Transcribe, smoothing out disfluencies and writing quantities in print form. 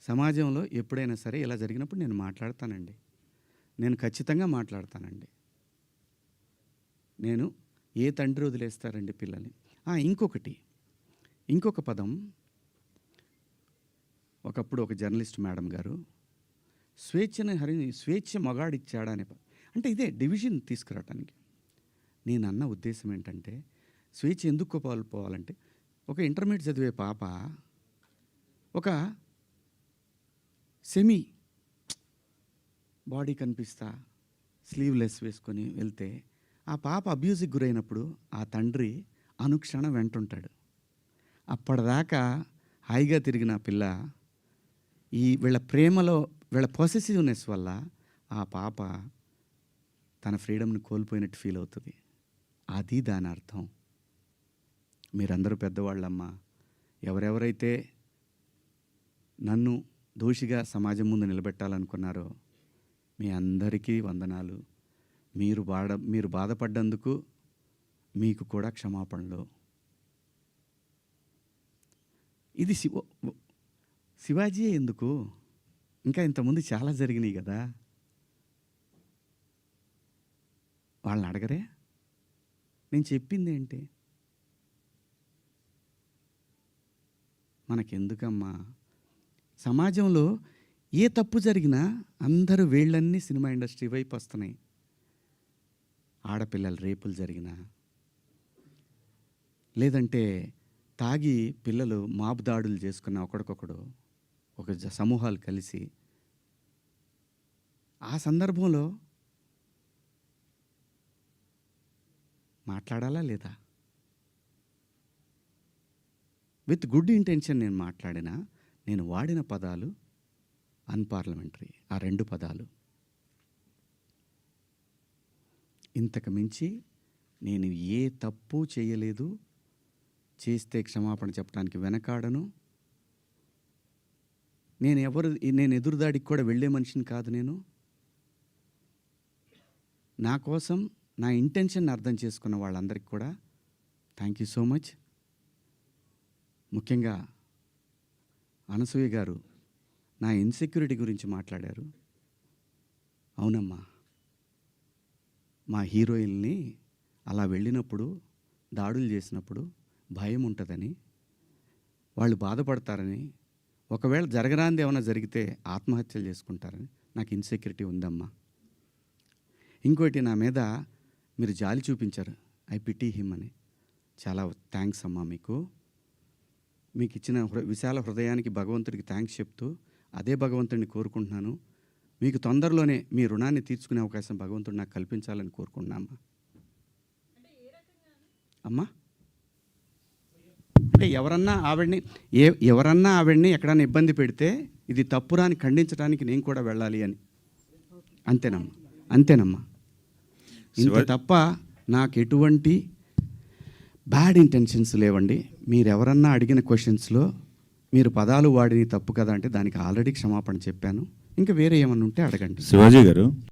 సమాజంలో ఎప్పుడైనా సరే ఇలా జరిగినప్పుడు నేను మాట్లాడతానండి. నేను ఖచ్చితంగా మాట్లాడతానండి. నేను ఏ తండ్రి వదిలేస్తారండి పిల్లల్ని? ఇంకొక పదం, ఒకప్పుడు ఒక జర్నలిస్ట్ మేడం గారు స్వేచ్ఛ మగాడిచ్చాడా అనే అంటే ఇదే డివిజన్ తీసుకురావటానికి. నేను అన్న ఉద్దేశం ఏంటంటే, స్వేచ్ఛ ఎందుకు కోల్పోవాలంటే, ఒక ఇంటర్మీడియట్ చదివే పాప ఒక సెమీ బాడీ కనిపిస్తా స్లీవ్లెస్ వేసుకొని వెళ్తే ఆ పాప అబ్యూజ్కి గురైనప్పుడు ఆ తండ్రి అనుక్షణం వెంటుంటాడు. అప్పటిదాకా హాయిగా తిరిగిన పిల్ల వీళ్ళ ప్రేమలో వీళ్ళ పొసెసివ్నెస్ వల్ల ఆ పాప తన ఫ్రీడమ్ని కోల్పోయినట్టు ఫీల్ అవుతుంది. అది దాని అర్థం. మీరందరూ పెద్దవాళ్ళమ్మా. ఎవరెవరైతే నన్ను దోషిగా సమాజం ముందు నిలబెట్టాలనుకున్నారో మీ అందరికీ వందనాలు. మీరు బాధపడ్డందుకు మీకు కూడా క్షమాపణలు. ఇది శివాజీయే ఎందుకు, ఇంకా ఇంతకుముందు చాలా జరిగినాయి కదా. వాళ్ళని అడగరే? నేను చెప్పింది ఏంటి? మనకెందుకమ్మా? సమాజంలో ఏ తప్పు జరిగినా అందరూ వేళ్ళన్నీ సినిమా ఇండస్ట్రీ వైపు వస్తున్నాయి. ఆడపిల్లల రేపులు జరిగినా, లేదంటే తాగి పిల్లలు మాబు దాడులు చేసుకున్న ఒకడికొకడు ఒక సమూహాలు కలిసి, ఆ సందర్భంలో మాట్లాడాలా లేదా? విత్ గుడ్ ఇంటెన్షన్ నేను మాట్లాడినా, నేను వాడిన పదాలు అన్పార్లమెంటరీ. ఆ 2 పదాలు. ఇంతకు మించి నేను ఏ తప్పు చేయలేదు. చేస్తే క్షమాపణ చెప్పడానికి వెనకాడను. నేను ఎదురుదాడికి కూడా వెళ్ళే మనిషిని కాదు. నా కోసం నా ఇంటెన్షన్ అర్థం చేసుకున్న వాళ్ళందరికీ కూడా థ్యాంక్ యూ సో మచ్. ముఖ్యంగా అనసూయ గారు నా ఇన్సెక్యూరిటీ గురించి మాట్లాడారు. అవునమ్మా, మా హీరోయిన్ని అలా వెళ్ళినప్పుడు, దాడులు చేసినప్పుడు భయం ఉంటుందని, వాళ్ళు బాధపడతారని, ఒకవేళ జరగరాంది ఏమైనా జరిగితే ఆత్మహత్యలు చేసుకుంటారని నాకు ఇన్సెక్యూరిటీ ఉందమ్మా. ఇంకోటి, నా మీద మీరు జాలి చూపించారు. ఐ పిటీ హిమ్ అని. చాలా థ్యాంక్స్ అమ్మా. మీకు ఇచ్చిన విశాల హృదయానికి భగవంతుడికి థ్యాంక్స్ చెప్తూ, అదే భగవంతుడిని కోరుకుంటున్నాను. మీకు తొందరలోనే మీ రుణాన్ని తీర్చుకునే అవకాశం భగవంతుడు నాకు కల్పించాలని కోరుకుంటున్నామ్మా. అమ్మా, అంటే ఎవరన్నా ఆవిడ్ని ఎక్కడన్నా ఇబ్బంది పెడితే ఇది తప్పురా అని ఖండించడానికి నేను కూడా వెళ్ళాలి అని. అంతేనమ్మా. ఇంత తప్ప నాకు ఎటువంటి బ్యాడ్ ఇంటెన్షన్స్ లేవండి. మీరెవరన్నా అడిగిన క్వశ్చన్స్లో మీరు పదాలు వాడిని తప్పు కదా అంటే దానికి ఆల్రెడీ క్షమాపణ చెప్పాను. ఇంకా వేరే ఏమన్నా ఉంటే అడగండి. శివాజీ గారు.